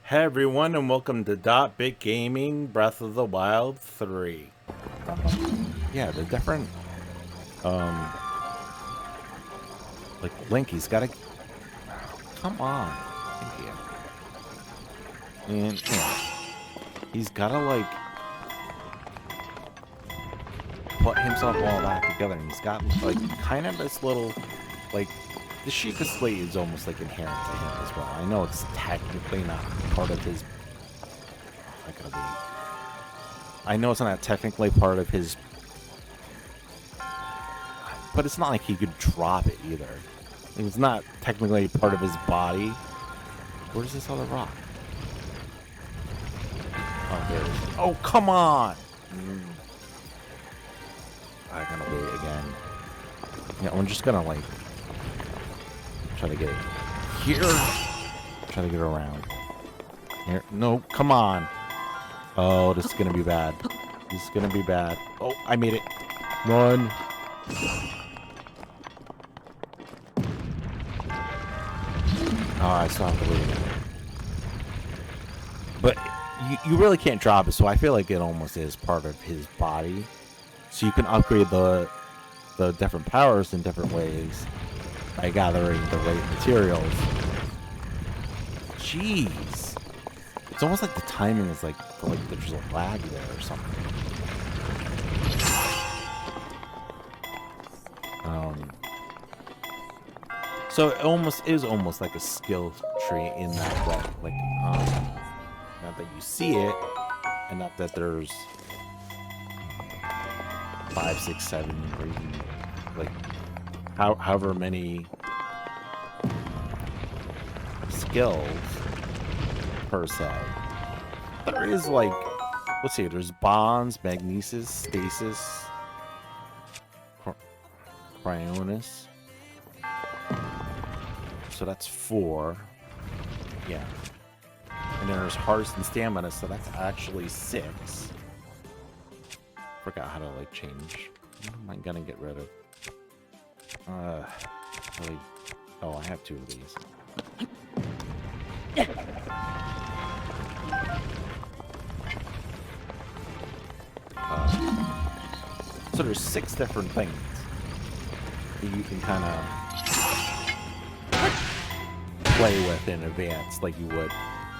Hey everyone, and welcome to Dot Bit Gaming Breath of the Wild 3. Yeah, the different, um, like Link, he's gotta, come on, thank you. And, yeah, he's gotta, like, put himself all that together, and he's got, like, kind of this little, like, the Sheikah Slate is almost, like, inherent to him as well. I know it's technically not part of his, I gotta be, I know it's not technically part of his, but it's not like he could drop it either. It's not technically part of his body. Where's this other rock? Oh, there it is. Oh, come on! I'm gonna wait again. Yeah, I'm just gonna, like, try to get it here. Try to get around. Here. No, come on. Oh, this is gonna be bad. This is gonna be bad. Oh, I made it. Run. Oh, I still have to wait again. But you really can't drop it, so I feel like it almost is part of his body. So you can upgrade the different powers in different ways by gathering the right materials. Jeez. It's almost like the timing is like there's a lag there or something. So it almost is almost like a skill tree in that way. Like, not that you see it, and not that there's 5, 6, 7, or even like however many skills per se. There is like, let's see, there's bonds, magnesis, stasis, cryonis. So that's 4. Yeah. And then there's hearts and stamina, so that's actually 6. Forgot how to like change. What am I gonna get rid of? Really. Oh, I have 2 of these. So there's 6 different things that you can kind of play with in advance, like you would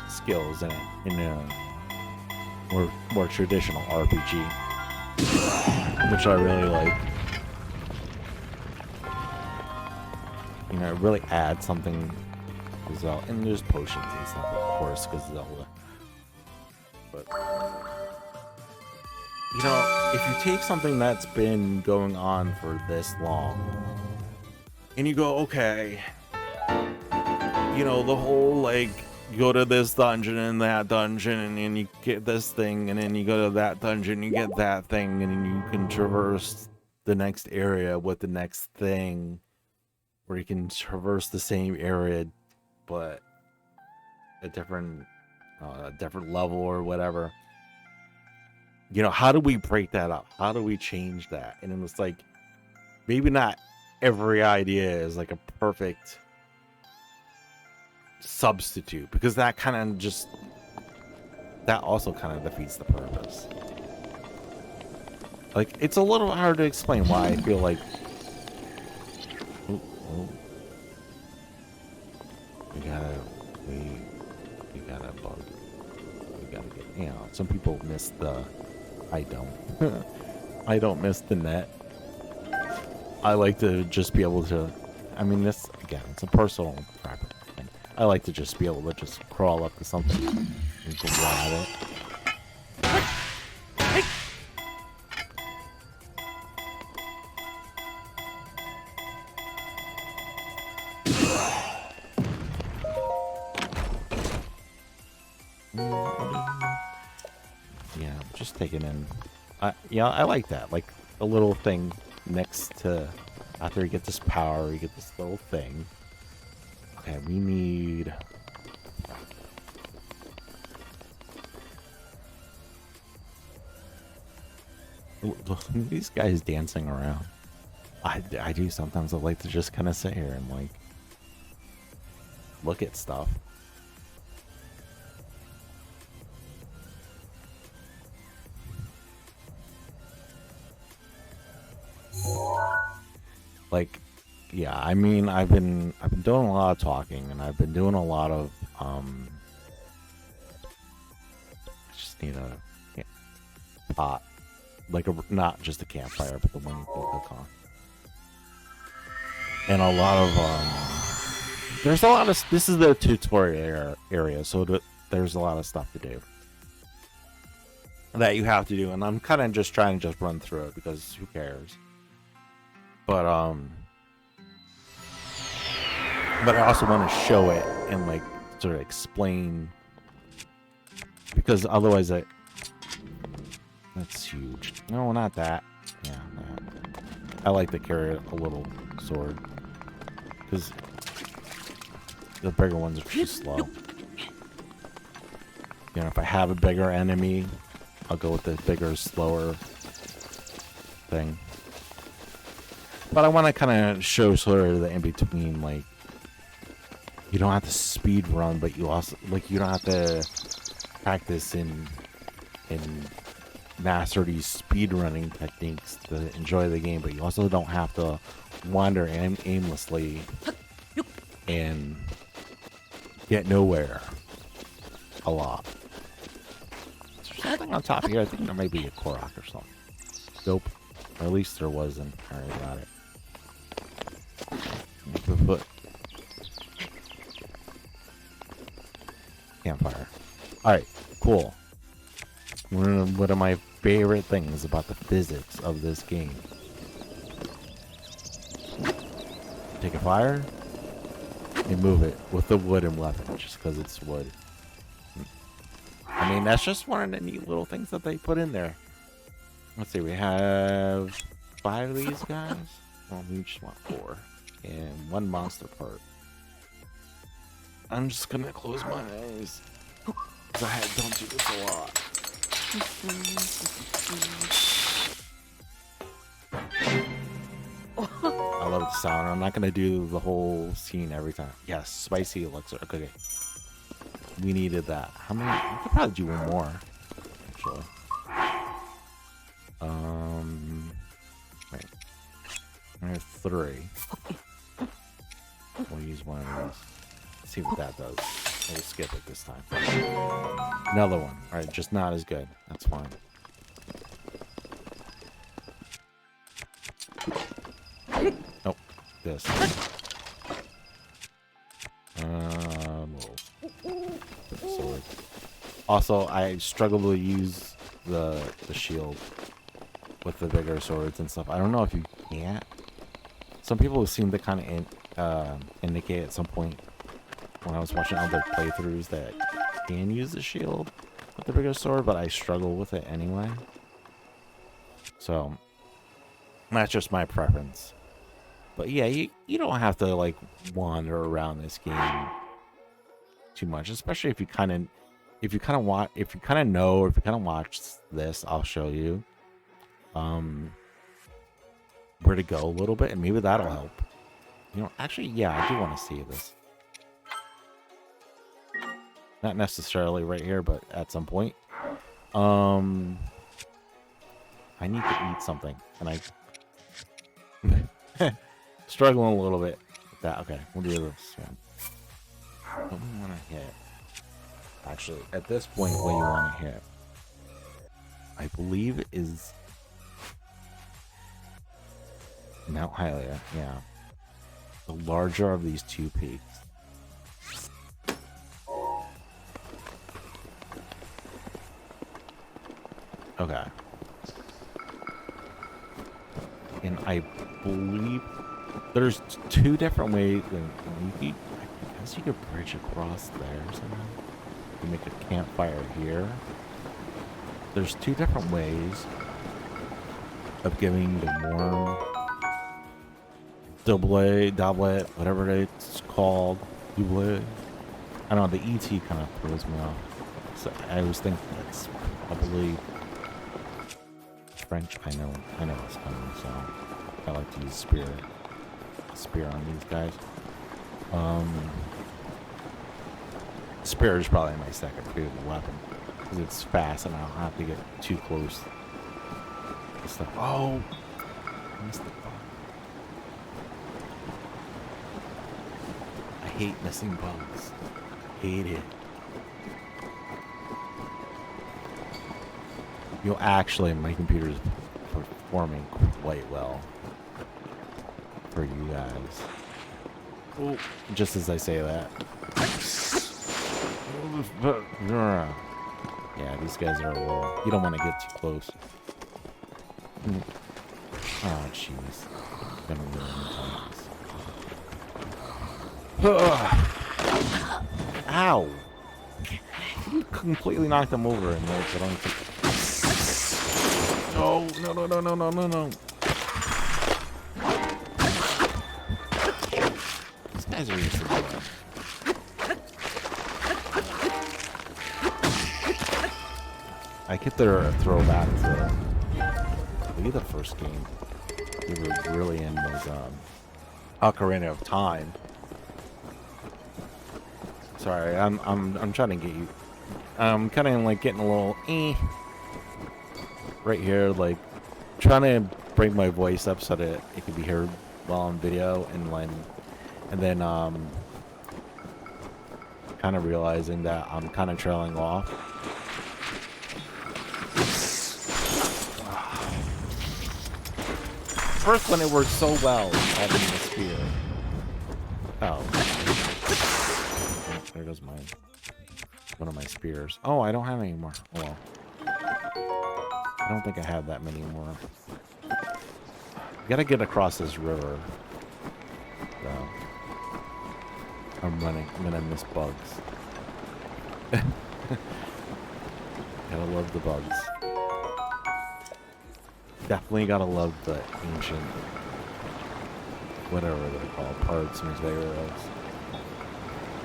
skills in a more traditional RPG, which I really like. You know, it really adds something to Zelda, and there's potions and stuff, of course, because Zelda. But you know, if you take something that's been going on for this long, and you go, okay, you know, the whole, like, you go to this dungeon and that dungeon, and then you get this thing, and then you go to that dungeon, you get that thing, and then you can traverse the next area with the next thing, or you can traverse the same area, but a different level or whatever. You know, how do we break that up? How do we change that? And it was like, maybe not every idea is like a perfect substitute, because that kind of just, that also kind of defeats the purpose. Like, it's a little hard to explain why I feel like, we gotta bug, we gotta get, you know, some people miss the, I don't I don't miss the net. I like to just be able to, I mean, this again, it's a personal preference. I like to just be able to just crawl up to something and grab it. Yeah, just taking in. Yeah, I like that. Like a little thing next to, after you get this power, you get this little thing. Okay, we need. Look, these guys dancing around. I do sometimes. I like to just kind of sit here and like look at stuff. Like, yeah, I mean, I've been doing a lot of talking, and I've been doing a lot of I just need a pot, like not just a campfire, but the one you can cook on, and a lot of there's a lot of, this is the tutorial area, so there's a lot of stuff to do that you have to do, and I'm kind of just trying to just run through it because who cares? But I also want to show it and like sort of explain, because otherwise that's huge. No, not that. Yeah, that. I like to carry a little sword because the bigger ones are too slow. You know, if I have a bigger enemy, I'll go with the bigger, slower thing. But I want to kind of show sort of the in-between, like, you don't have to speed run, but you also, like, you don't have to practice and master these speed running techniques to enjoy the game, but you also don't have to wander aimlessly and get nowhere a lot. There's something on top here. I think there might be a Korok or something. Nope. Or at least there wasn't. I already got it. But campfire. Alright, cool. One of my favorite things about the physics of this game. Take a fire and move it with the wooden weapon just because it's wood. I mean, that's just one of the neat little things that they put in there. Let's see, we have 5 of these guys. Well, we just want 4. And 1 monster part. I'm just gonna close my eyes, because I don't do this a lot. I love the sound. I'm not gonna do the whole scene every time. Yes, spicy elixir. Okay. We needed that. How many? We could probably do one more, actually. Wait. I have 3. We'll use one of these. See what that does. We'll skip it this time. Another one. Alright, just not as good. That's fine. Oh, this. Sword. Also, I struggle to use the shield with the bigger swords and stuff. I don't know if you can't. Some people seem to kind of indicate at some point when I was watching other playthroughs that you can use the shield with the bigger sword, but I struggle with it anyway. So that's just my preference. But yeah, you don't have to like wander around this game too much, especially if you kind of know, or if you kind of watch this, I'll show you where to go a little bit, and maybe that'll help. You know, actually, yeah, I do want to see this. Not necessarily right here, but at some point. I need to eat something, and I struggling a little bit with that. Okay, we'll do this one. What do we want to hit? Actually, at this point, what you want to hit, I believe, is Mount Hylia. Yeah, the larger of these 2 peaks. Okay. And I believe there's 2 different ways. I guess you could bridge across there somehow. You make a campfire here. There's 2 different ways of giving the worm doublet, whatever it's called. Doublet. I don't know, the ET kind of throws me off. So I always think that's probably French. I know it's coming, so I like to use spear on these guys. Spear is probably my second favorite weapon because it's fast and I don't have to get too close to stuff. Oh, I missed the button. hate missing bugs. Hate it. You know, actually, my computer's performing quite well for you guys. Oh, just as I say that. Yeah, these guys are a little... You don't want to get too close. Oh, jeez. I'm gonna ruin this. Ow! You completely knocked them over and I don't think... No, no, no, no, no, no, no, no. These guys are just annoying. I get their throwback to, I believe, the first game. We were really in those Ocarina of Time. Sorry, I'm trying to get you. I'm kind of like getting a little right here, like trying to bring my voice up so that it can be heard well on video, and then kind of realizing that I'm kind of trailing off. First one, it worked so well having the spear. Oh. There goes one of my spears. Oh, I don't have any more. Oh, well. I don't think I have that many more. Gotta get across this river. So, I'm gonna miss bugs. Gotta love the bugs. Definitely gotta love the ancient, whatever they're called, parts and materials.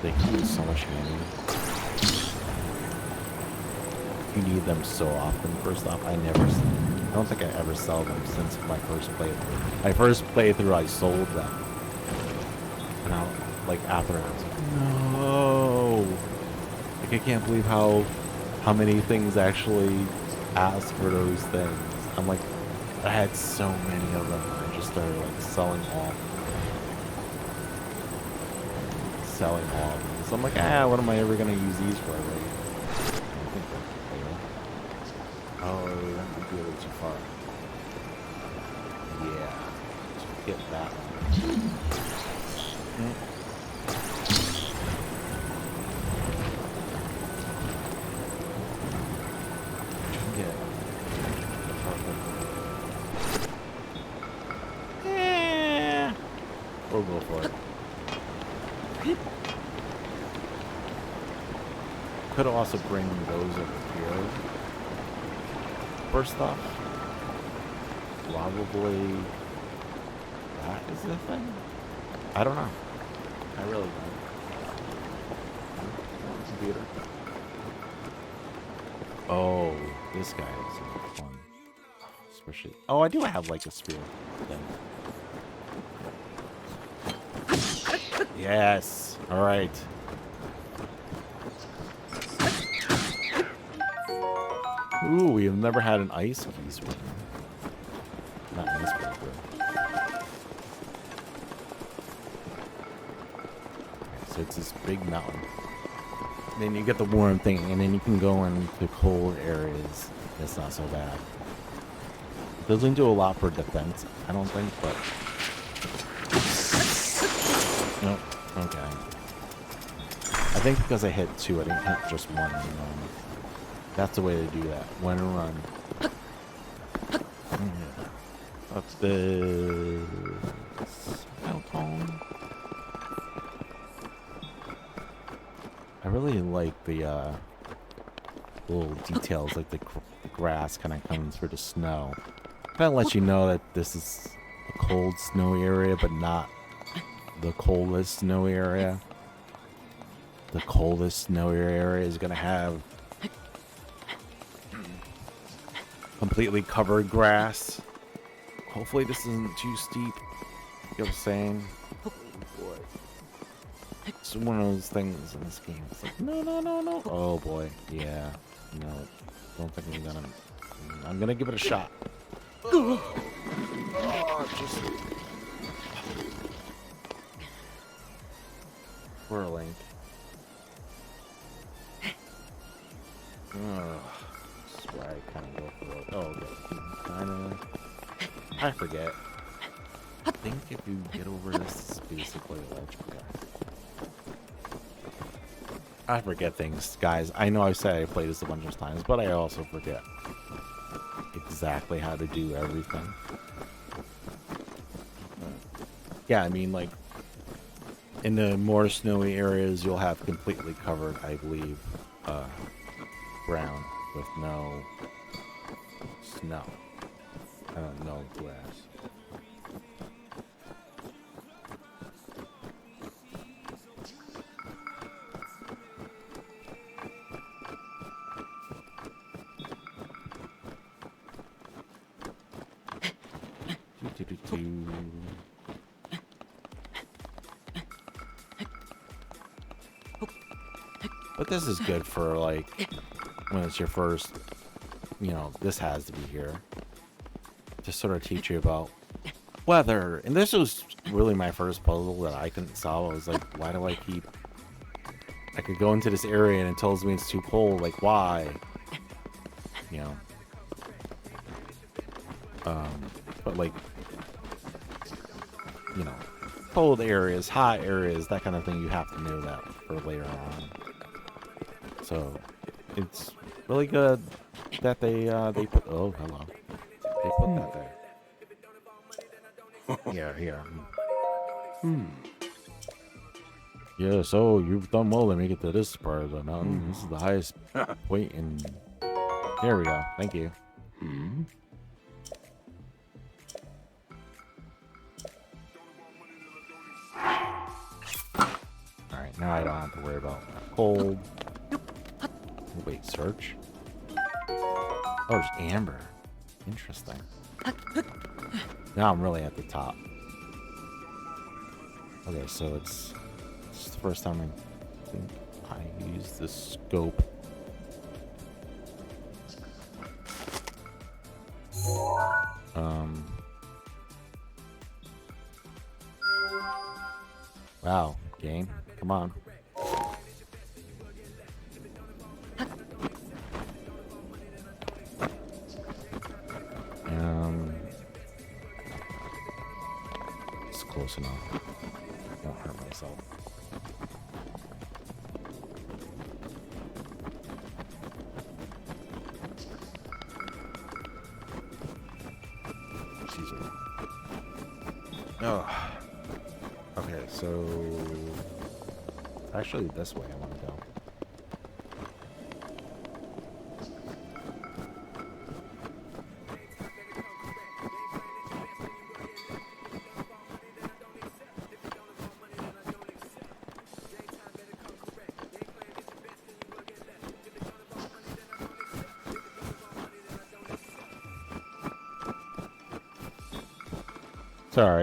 They use so much money. You need them so often. First off, I don't think I ever sell them since my first playthrough. My first playthrough, I sold them. And I, like, after I was like, no. Like, I can't believe how many things actually ask for those things. I'm like, I had so many of them. I just started like selling off. So I'm like, what am I ever gonna use these for? Right? I think oh, that might be a little too far. Yeah, let's get that one. We'll go for it. Could also bring those over here. First off, probably that is the thing. I don't know. I really don't. Computer. Oh, this guy is fun. Especially. Oh, I do have like a spear thing. Yes. All right. Ooh, we have never had an ice key swing. Not in this playthrough. Okay, so it's this big mountain. Then you get the warm thing, and then you can go into cold areas. It's not so bad. It doesn't do a lot for defense, I don't think, but... Nope. Okay. I think because I hit two, I didn't hit just one. That's the way to do that. One and run. Up the Meltone. I really like the little details, like the grass kind of coming through the snow. Kind of lets you know that this is a cold, snowy area, but not the coldest snowy area. The coldest snowy area is gonna have completely covered grass. Hopefully this isn't too steep. You know what I'm saying? Oh boy. It's one of those things in this game. It's like, no, no, no, no. Oh boy. Yeah. No. Don't think I'm gonna give it a shot. Oh, just... Whirling. Ugh. This is why I kind of go for it. Oh, okay. Kind of. I forget. I think if you get over this, it's basically electrical. I forget things, guys. I know I said I played this a bunch of times, but I also forget exactly how to do everything. Yeah, I mean, like, in the more snowy areas, you'll have completely covered, I believe, ground with no snow. No grass. But this is good for, like, when it's your first, you know, this has to be here. To sort of teach you about weather. And this was really my first puzzle that I couldn't solve. I was like, why do I keep... I could go into this area and it tells me it's too cold. Like, why? You know? But, like, you know, cold areas, hot areas, that kind of thing, you have to know that for later on. So, it's really good that they put... Oh, hello. They put that there. Yeah. Yeah, so you've done well to make it to this part of the mountain. This is the highest point in... There we go. Thank you. Alright, now I don't have to worry about cold. Wait, search? Oh, there's amber. Interesting. Now I'm really at the top. Okay, so it's the first time I think I used the scope. Wow, game, come on. It's close enough. Don't hurt myself. Caesar. Oh. Okay, so actually this way I want to go.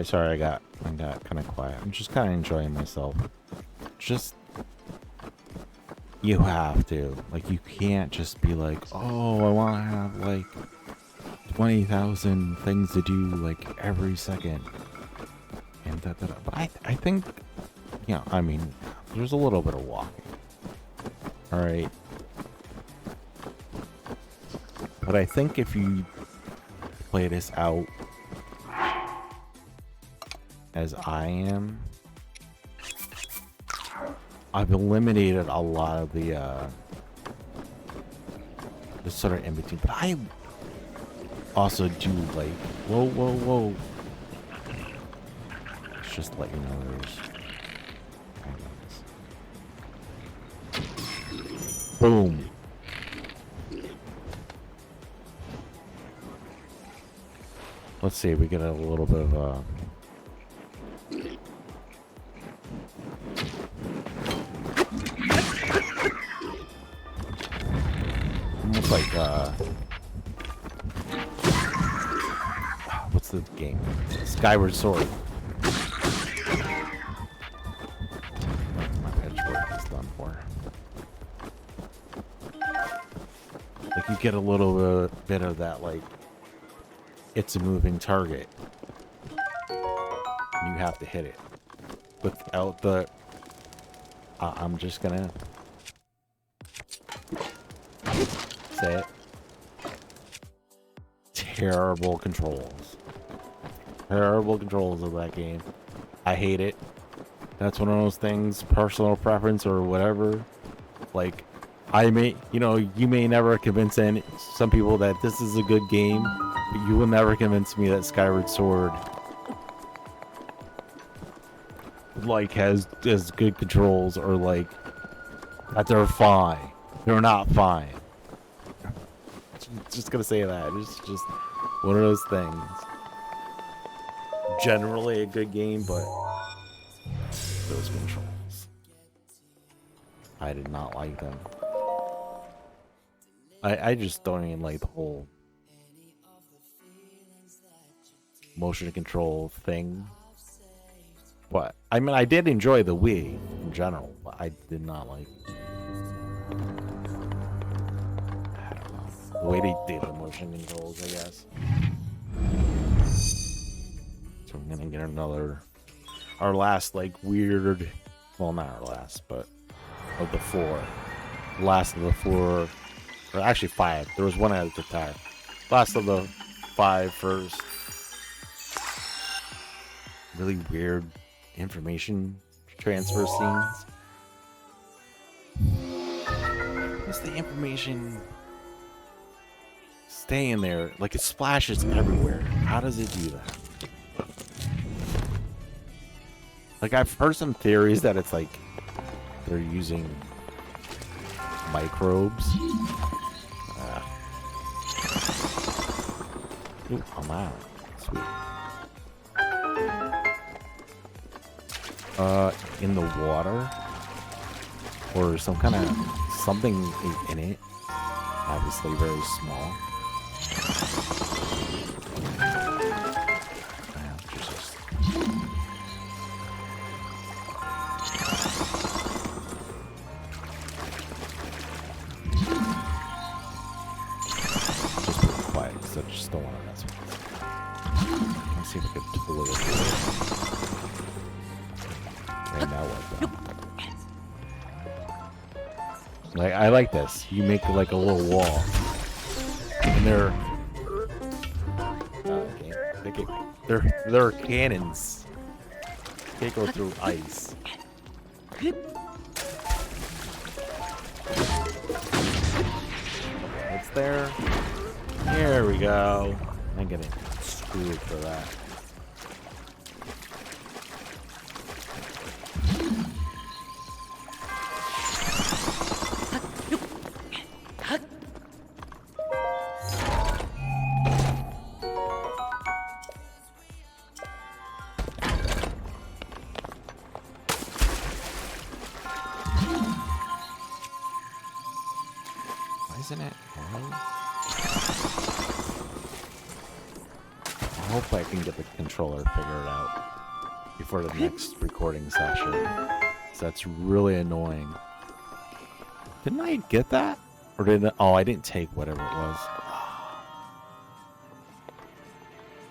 Sorry, I got kind of quiet. I'm just kind of enjoying myself. Just, you have to. Like, you can't just be like, oh, I want to have, like, 20,000 things to do, like, every second. And da-da-da. But I think, you know, I mean, there's a little bit of walking. Alright. But I think if you play this out as I am, I've eliminated a lot of the sort of in between. But I also do like whoa. Let's just let you know there's boom. Let's see, we get a little bit of almost like what's the game? Skyward Sword. My pitchfork is done for. Like you get a little bit of that, like it's a moving target. And you have to hit it without the I'm just gonna say it. Terrible controls. Terrible controls of that game. I hate it. That's one of those things, personal preference or whatever. Like, I may, you may never convince some people that this is a good game, but you will never convince me that Skyward Sword like has good controls, or like that they're fine. They're not fine. Just gonna say that. It's just one of those things. Generally a good game, but those controls, I did not like them. I just don't even like the whole motion control thing. But I mean, I did enjoy the Wii in general, but I did not like, I don't know, the way they did the motion controls, I guess. So I'm gonna get our last, like, weird, well, not our last, but of the four. Last of the four, or actually five. There was one at the time. Last of the five first. Really weird information transfer scenes. What's the information staying there? Like, it splashes everywhere. How does it do that? Like, I've heard some theories that it's like they're using microbes. Ooh, I'm out. Sweet. In the water, or some kind of something in it. Obviously, very small. Jesus. Just be quiet, because I just don't want to mess with this. Let's see if I can pull it. Right now, what? Like, I like this. You make like a little wall, and they're cannons. Can't go through ice. It's there. Here we go. I'm getting screwed for that. Isn't it hard? I hope I can get the controller figured out before the next recording session. So that's really annoying. Didn't I get that? Or did I? Oh, I didn't take whatever it was.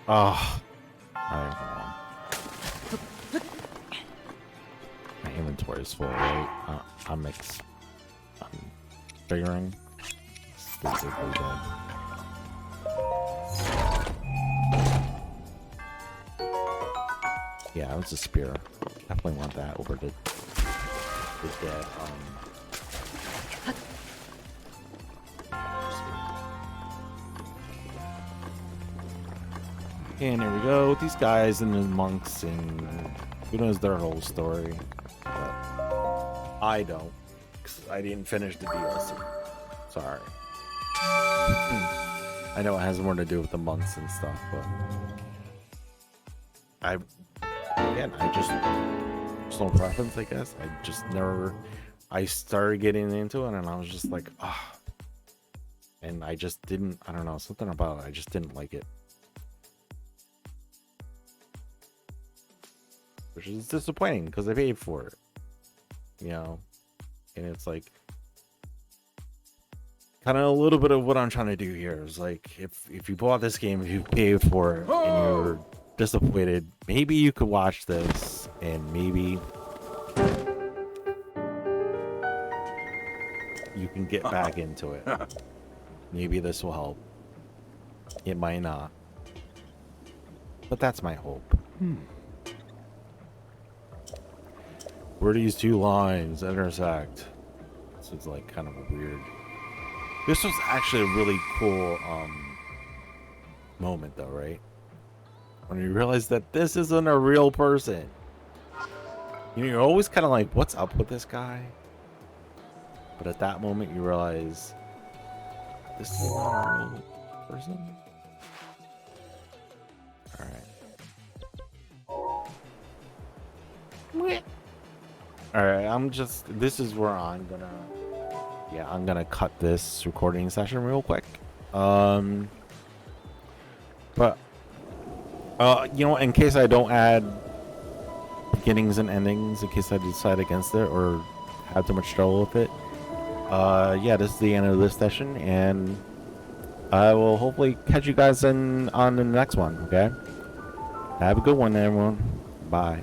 Oh. Alright, hold on. My inventory is full, right? I'm figuring. Basically dead. Yeah, it was a spear. Definitely want that over the dead. And here we go with these guys and the monks, and who knows their whole story. But I don't, because I didn't finish the DLC. Sorry. I know it has more to do with the monks and stuff, but I just no preference, I guess. I started getting into it, and I was just like, and I just didn't, I don't know, something about it, I just didn't like it. Which is disappointing, because I paid for it, and it's like, kind of a little bit of what I'm trying to do here is like, if you bought this game, if you paid for it, and you're disappointed, maybe you could watch this and maybe you can get back into it. Maybe this will help. It might not. But that's my hope. Where these two lines intersect. This is like kind of a weird. This was actually a really cool moment though, right? When you realize that this isn't a real person. You know, you're always kind of like, what's up with this guy? But at that moment, you realize this is not a real person. Alright. Alright, this is where I'm gonna cut this recording session real quick. But, you know, in case I don't add beginnings and endings, in case I decide against it or have too much trouble with it, yeah, this is the end of this session, and I will hopefully catch you guys on the next one, okay? Have a good one, everyone. Bye.